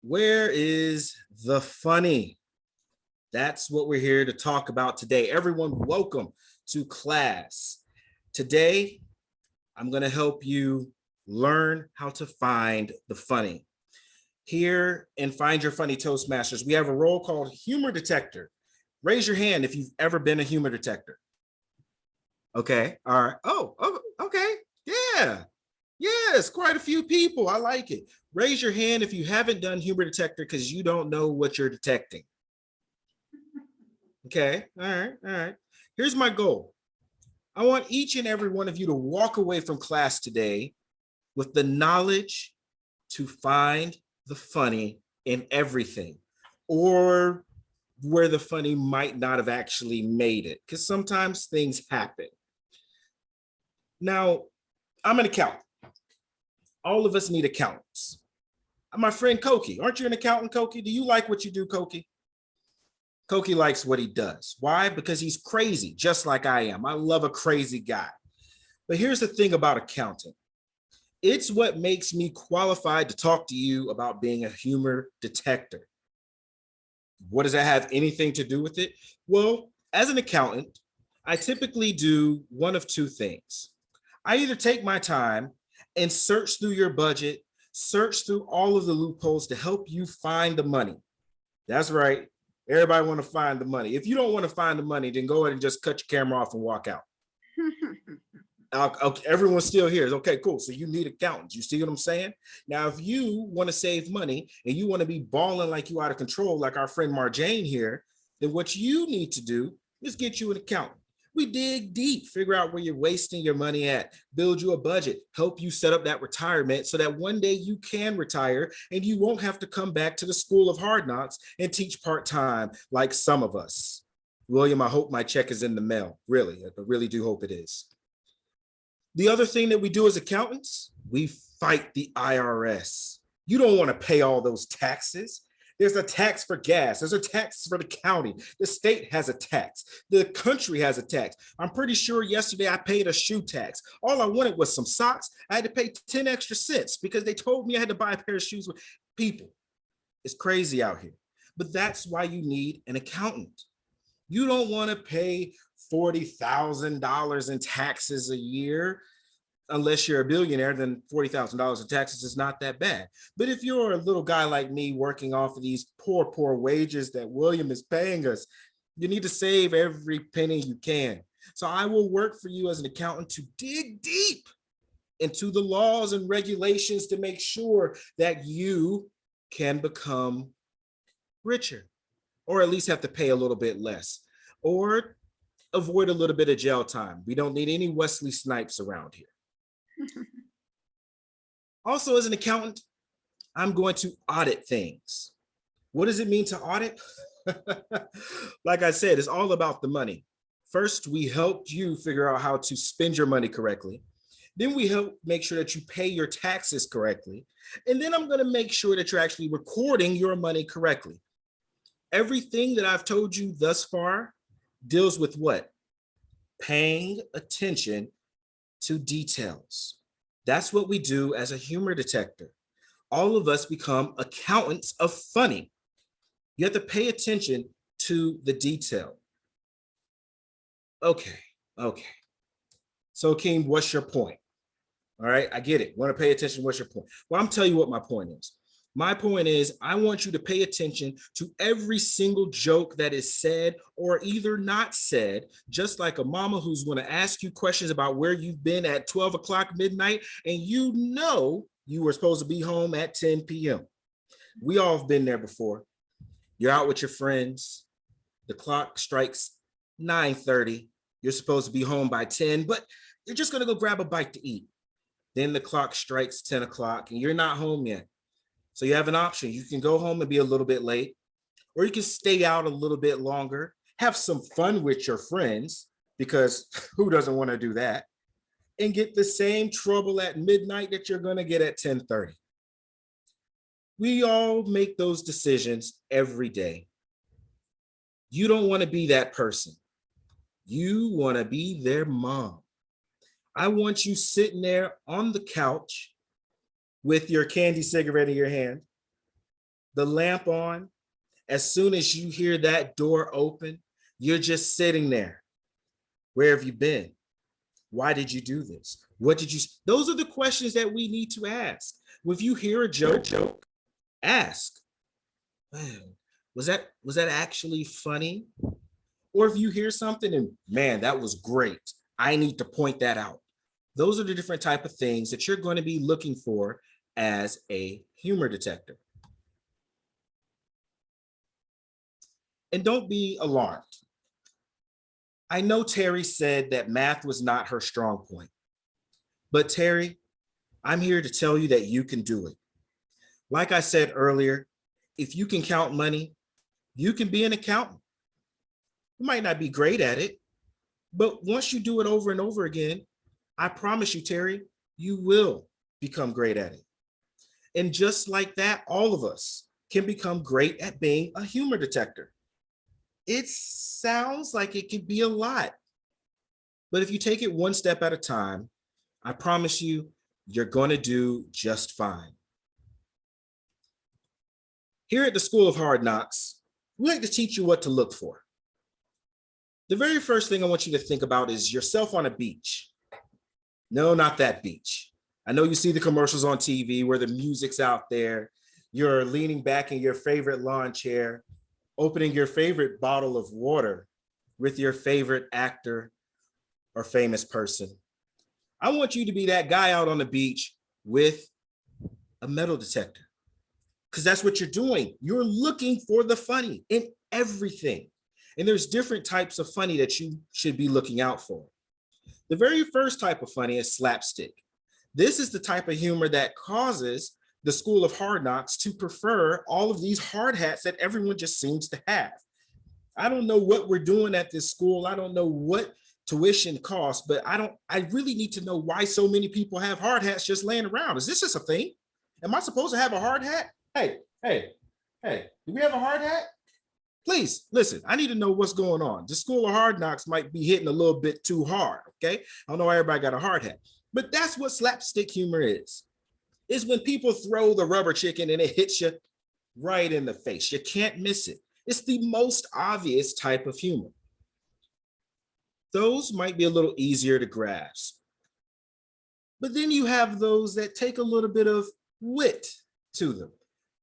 Where is the funny? That's what we're here to talk about today. Everyone, welcome to class. Today, I'm going to help you learn how to find the funny. Here in Find Your Funny Toastmasters, we have a role called Humor Detector. Raise your hand if you've ever been a humor detector. Okay, all right. Oh, okay. Yeah. Yes, quite a few people. I like it. Raise your hand if you haven't done humor detector because you don't know what you're detecting. Okay, all right. Here's my goal. I want each and every one of you to walk away from class today with the knowledge to find the funny in everything, or where the funny might not have actually made it, because sometimes things happen. Now, I'm an accountant. All of us need accountants. My friend Koki, aren't you an accountant, Koki? Do you like what you do, Koki? Koki likes what he does. Why? Because he's crazy, just like I am. I love a crazy guy. But here's the thing about accounting. It's what makes me qualified to talk to you about being a humor detector. What does that have anything to do with it? Well, as an accountant, I typically do one of two things. I either take my time and search through your budget, search through all of the loopholes to help you find the money. That's right. Everybody want to find the money. If you don't want to find the money, then go ahead and just cut your camera off and walk out. Okay, everyone's still here. Okay, cool. So you need accountants. You see what I'm saying? Now, if you want to save money and you want to be balling like you out of control, like our friend Marjane here, then what you need to do is get you an accountant. We dig deep, figure out where you're wasting your money at, build you a budget, help you set up that retirement so that one day you can retire and you won't have to come back to the school of hard knocks and teach part-time like some of us. William, I hope my check is in the mail. Really, I really do hope it is. The other thing that we do as accountants, we fight the IRS. You don't want to pay all those taxes. There's a tax for gas. There's a tax for the county. The state has a tax. The country has a tax. I'm pretty sure yesterday I paid a shoe tax. All I wanted was some socks. I had to pay 10 extra cents because they told me I had to buy a pair of shoes. People, it's crazy out here. But that's why you need an accountant. You don't want to pay $40,000 in taxes a year. Unless you're a billionaire, then $40,000 in taxes is not that bad. But if you're a little guy like me working off of these poor wages that William is paying us, you need to save every penny you can. So I will work for you as an accountant to dig deep into the laws and regulations to make sure that you can become richer, or at least have to pay a little bit less, or avoid a little bit of jail time. We don't need any Wesley Snipes around here. Also, as an accountant, I'm going to audit things. What does it mean to audit? Like I said, it's all about the money. First, we helped you figure out how to spend your money correctly. Then we help make sure that you pay your taxes correctly. And then I'm going to make sure that you're actually recording your money correctly. Everything that I've told you thus far deals with what? Paying attention to details. That's what we do as a humor detector. All of us become accountants of funny. You have to pay attention to the detail. Okay. So, King, what's your point? All right, I get it. Want to pay attention? What's your point? Well, I'm telling you what my point is. My point is, I want you to pay attention to every single joke that is said or either not said, just like a mama who's going to ask you questions about where you've been at 12 o'clock midnight, and you know you were supposed to be home at 10 p.m. We all have been there before. You're out with your friends. The clock strikes 9:30. You're supposed to be home by 10, but you're just going to go grab a bite to eat. Then the clock strikes 10 o'clock and you're not home yet. So you have an option. You can go home and be a little bit late, or you can stay out a little bit longer, have some fun with your friends, because who doesn't want to do that, and get the same trouble at midnight that you're going to get at 10:30. We all make those decisions every day. You don't want to be that person. You want to be their mom. I want you sitting there on the couch with your candy cigarette in your hand, the lamp on, as soon as you hear that door open, you're just sitting there. Where have you been? Why did you do this? What did you? Those are the questions that we need to ask. If you hear a joke, ask, man, was that actually funny? Or if you hear something and man, that was great, I need to point that out. Those are the different type of things that you're going to be looking for as a humor detector. And don't be alarmed. I know Terry said that math was not her strong point, but Terry, I'm here to tell you that you can do it. Like I said earlier, if you can count money, you can be an accountant. You might not be great at it, but once you do it over and over again, I promise you, Terry, you will become great at it. And just like that, all of us can become great at being a humor detector. It sounds like it could be a lot, but if you take it one step at a time, I promise you, you're going to do just fine. Here at the School of Hard Knocks, we like to teach you what to look for. The very first thing I want you to think about is yourself on a beach. No, not that beach. I know you see the commercials on TV where the music's out there. You're leaning back in your favorite lawn chair, opening your favorite bottle of water with your favorite actor or famous person. I want you to be that guy out on the beach with a metal detector, because that's what you're doing. You're looking for the funny in everything. And there's different types of funny that you should be looking out for. The very first type of funny is slapstick. This is the type of humor that causes the School of Hard Knocks to prefer all of these hard hats that everyone just seems to have. I don't know what we're doing at this school. I don't know what tuition costs, but I really need to know why so many people have hard hats just laying around. Is this just a thing? Am I supposed to have a hard hat? Hey, do we have a hard hat? Please listen, I need to know what's going on. The School of Hard Knocks might be hitting a little bit too hard, okay? I don't know why everybody got a hard hat, but that's what slapstick humor is when people throw the rubber chicken and it hits you right in the face. You can't miss it. It's the most obvious type of humor. Those might be a little easier to grasp. But then you have those that take a little bit of wit to them,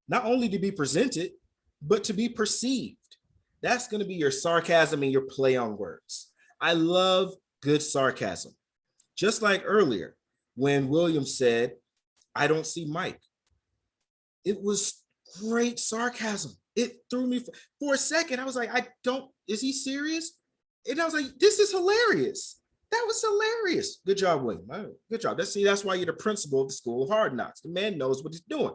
not only to be presented, but to be perceived. That's going to be your sarcasm and your play on words. I love good sarcasm. Just like earlier when William said, I don't see Mike. It was great sarcasm. It threw me for a second. I was like, is he serious? And I was like, this is hilarious. That was hilarious. Good job, William. Oh, good job. That's why you're the principal of the School of Hard Knocks. The man knows what he's doing.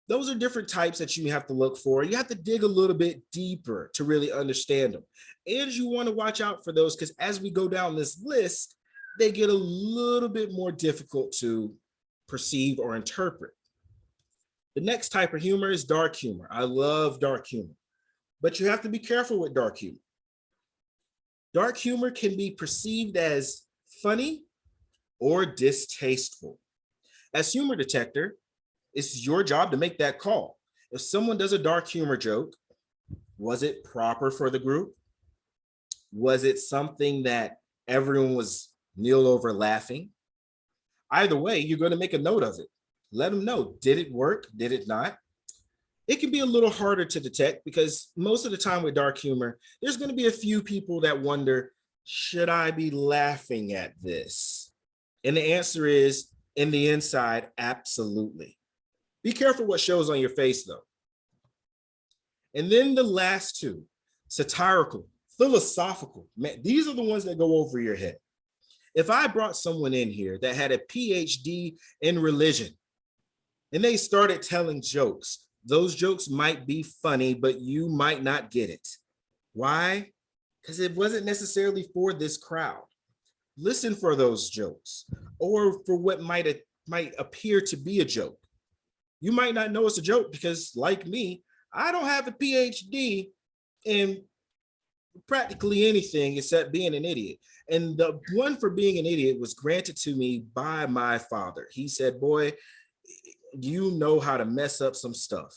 Those are different types that you have to look for. You have to dig a little bit deeper to really understand them. And you want to watch out for those because as we go down this list, they get a little bit more difficult to perceive or interpret. The next type of humor is dark humor. I love dark humor, but you have to be careful with dark humor. Dark humor can be perceived as funny or distasteful. As humor detector, it's your job to make that call. If someone does a dark humor joke, was it proper for the group? Was it something that everyone was kneel over laughing? Either way, you're going to make a note of it. Let them know, did it work? Did it not? It can be a little harder to detect because most of the time with dark humor, there's going to be a few people that wonder, should I be laughing at this? And the answer is, in the inside, absolutely. Be careful what shows on your face, though. And then the last two, satirical, philosophical. Man, these are the ones that go over your head. If I brought someone in here that had a PhD in religion and they started telling jokes, those jokes might be funny, but you might not get it. Why? Because it wasn't necessarily for this crowd. Listen for those jokes or for what might appear to be a joke. You might not know it's a joke because, like me, I don't have a PhD in practically anything except being an idiot. And the one for being an idiot was granted to me by my father. He said, boy, you know how to mess up some stuff.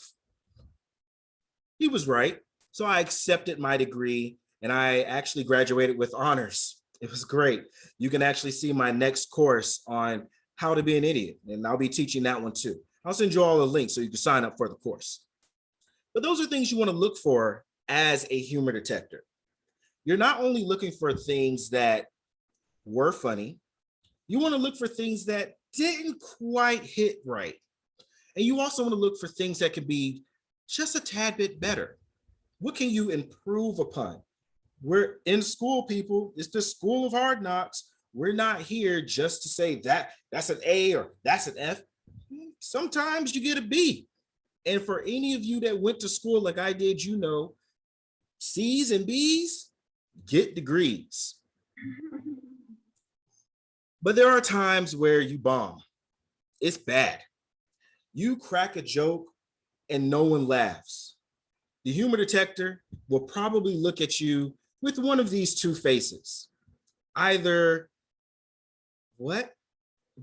He was right. So I accepted my degree and I actually graduated with honors. It was great. You can actually see my next course on how to be an idiot, and I'll be teaching that one too. I'll send you all a link so you can sign up for the course. But those are things you want to look for as a humor detector. You're not only looking for things that were funny, you want to look for things that didn't quite hit right. And you also want to look for things that could be just a tad bit better. What can you improve upon? We're in school, people. It's the school of hard knocks. We're not here just to say that that's an A or that's an F. Sometimes you get a B. And for any of you that went to school like I did, you know, C's and B's get degrees. But there are times where you bomb. It's bad. You crack a joke and no one laughs. The humor detector will probably look at you with one of these two faces. Either, what?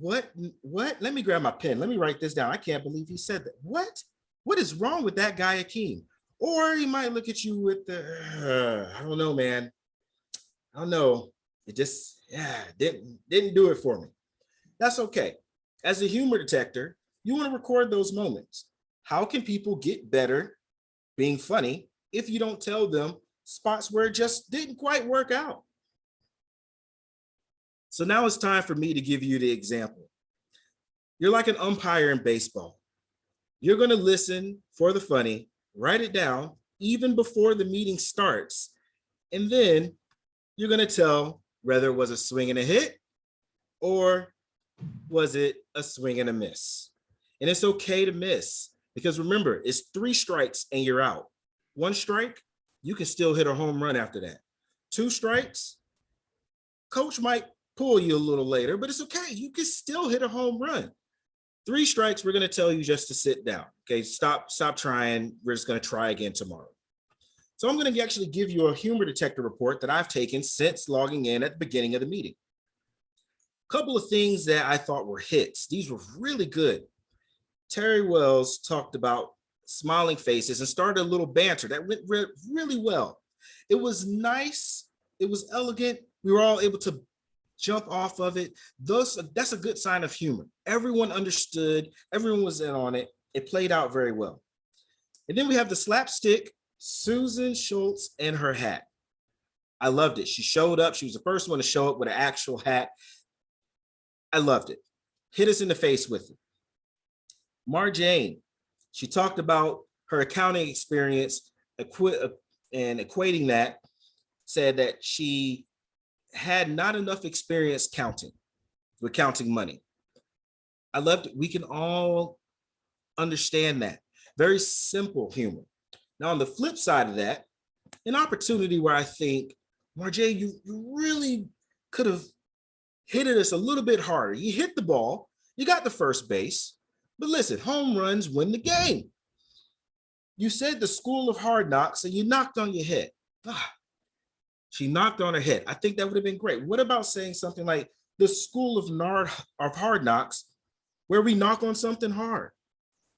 Let me grab my pen. Let me write this down. I can't believe he said that. What is wrong with that guy, Aakeem? Or he might look at you with the, I don't know, man. I don't know. It just, didn't do it for me. That's okay. As a humor detector, you want to record those moments. How can people get better being funny if you don't tell them spots where it just didn't quite work out? So now it's time for me to give you the example. You're like an umpire in baseball. You're going to listen for the funny, write it down even before the meeting starts, and then you're going to tell whether it was a swing and a hit or was it a swing and a miss. And it's okay to miss, because remember, it's 3 strikes and you're out. 1 strike, you can still hit a home run after that. 2 strikes, coach might pull you a little later, but it's okay. You can still hit a home run. 3 strikes, we're going to tell you just to sit down. Okay, stop trying. We're just going to try again tomorrow. So I'm going to actually give you a humor detector report that I've taken since logging in at the beginning of the meeting. A couple of things that I thought were hits. These were really good. Terry Wells talked about smiling faces and started a little banter that went really well. It was nice. It was elegant. We were all able to jump off of it. That's a good sign of humor. Everyone understood. Everyone was in on it. It played out very well. And then we have the slapstick, Susan Schultz and her hat. I loved it. She showed up. She was the first one to show up with an actual hat. I loved it. Hit us in the face with it. Marjane, she talked about her accounting experience and equating that, said that she had not enough experience with counting money. I loved it. We can all understand that. Very simple humor. Now, on the flip side of that, an opportunity where I think, Marjane, you really could have hit us a little bit harder. You hit the ball, you got the first base, but listen, home runs win the game. You said the school of hard knocks and you knocked on your head. She knocked on her head. I think that would have been great. What about saying something like the school of hard knocks, where we knock on something hard?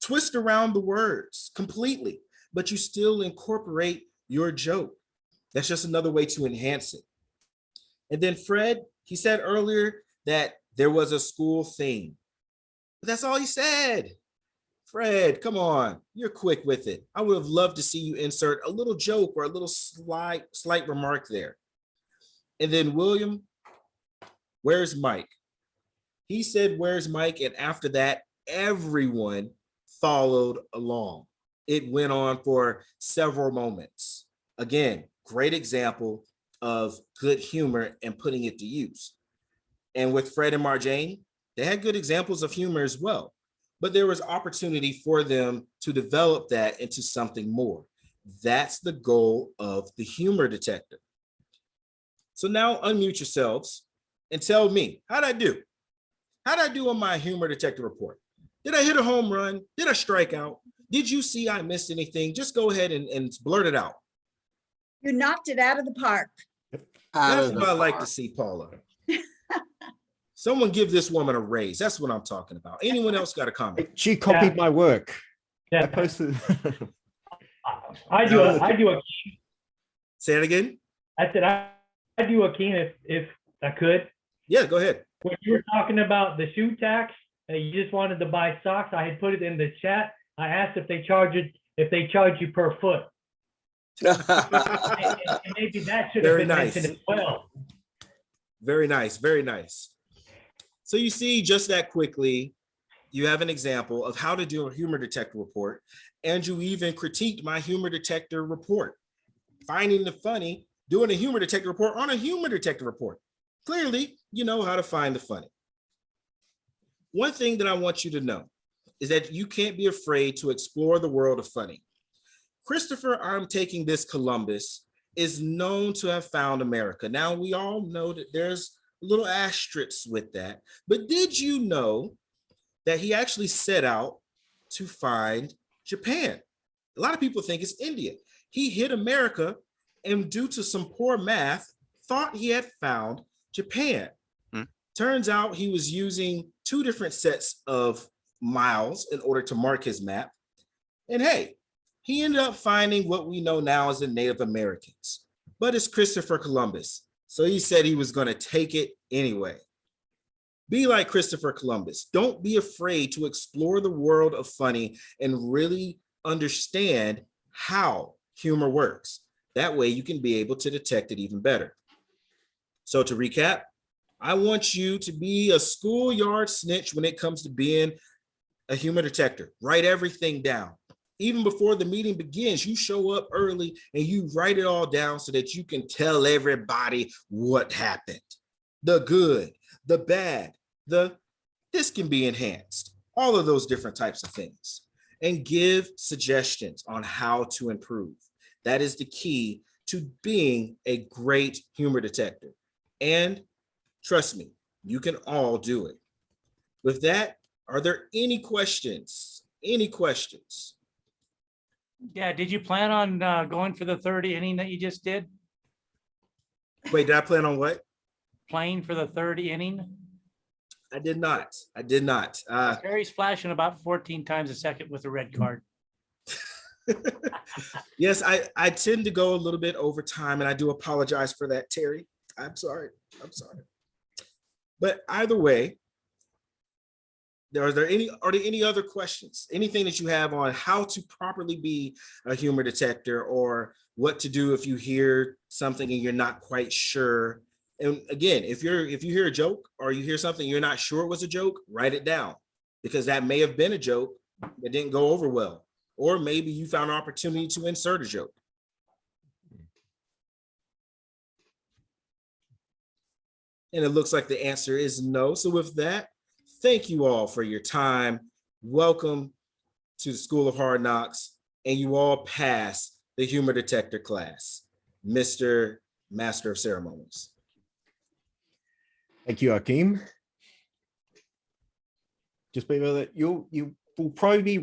Twist around the words completely, but you still incorporate your joke. That's just another way to enhance it. And then Fred, he said earlier that there was a school theme. But that's all he said. Fred, come on, you're quick with it. I would have loved to see you insert a little joke or a little slight remark there. And then William, where's Mike? He said, where's Mike? And after that, everyone followed along. It went on for several moments. Again, great example of good humor and putting it to use. And with Fred and Marjane, they had good examples of humor as well. But there was opportunity for them to develop that into something more. That's the goal of the humor detector. So now unmute yourselves and tell me, how'd I do? How'd I do on my humor detector report? Did I hit a home run? Did I strike out? Did you see I missed anything? Just go ahead and blurt it out. You knocked it out of the park. That's what I like to see, Paula. Someone give this woman a raise. That's what I'm talking about. Anyone else got a comment? She copied my work. Yeah. I posted. I do a Say it again. I said I do Aakeem if I could. Yeah, go ahead. When you were talking about the shoe tax, you just wanted to buy socks. I had put it in the chat. I asked if they charge you per foot. And maybe that should have Very been nice. mentioned as well. Very nice. Very nice. So you see, just that quickly, you have an example of how to do a humor detector report. And you even critiqued my humor detector report. Finding the funny, doing a humor detector report on a humor detector report. Clearly, you know how to find the funny. One thing that I want you to know is that you can't be afraid to explore the world of funny. Christopher, I'm taking this Columbus, is known to have found America. Now, we all know that there's little asterisks with that, but did you know that he actually set out to find Japan? A lot of people think it's India. He hit America and due to some poor math, thought he had found Japan. Turns out he was using two different sets of miles in order to mark his map. And hey, he ended up finding what we know now as the Native Americans. But it's Christopher Columbus. So he said he was going to take it anyway. Be like Christopher Columbus. Don't be afraid to explore the world of funny and really understand how humor works. That way you can be able to detect it even better. So to recap, I want you to be a schoolyard snitch when it comes to being a humor detector. Write everything down. Even before the meeting begins, you show up early and you write it all down so that you can tell everybody what happened. The good, the bad, this can be enhanced. All of those different types of things. And give suggestions on how to improve. That is the key to being a great humor detector. And trust me, you can all do it. With that, are there any questions? Any questions? Yeah, did you plan on going for the 30 inning that you just did? Wait, did I plan on what? Playing for the 30 inning? I did not. I did not. Terry's flashing about 14 times a second with a red card. Yes, I tend to go a little bit over time, and I do apologize for that, Terry. I'm sorry. I'm sorry. But either way, are there any other questions? Anything that you have on how to properly be a humor detector, or what to do if you hear something and you're not quite sure? And again, if you hear a joke or you hear something you're not sure it was a joke, write it down, because that may have been a joke that didn't go over well, or maybe you found an opportunity to insert a joke. And it looks like the answer is no. So with that, thank you all for your time. Welcome to the School of Hard Knocks, and you all pass the humor detector class. Mr. Master of Ceremonies. Thank you, Aakeem. Just be that you will probably be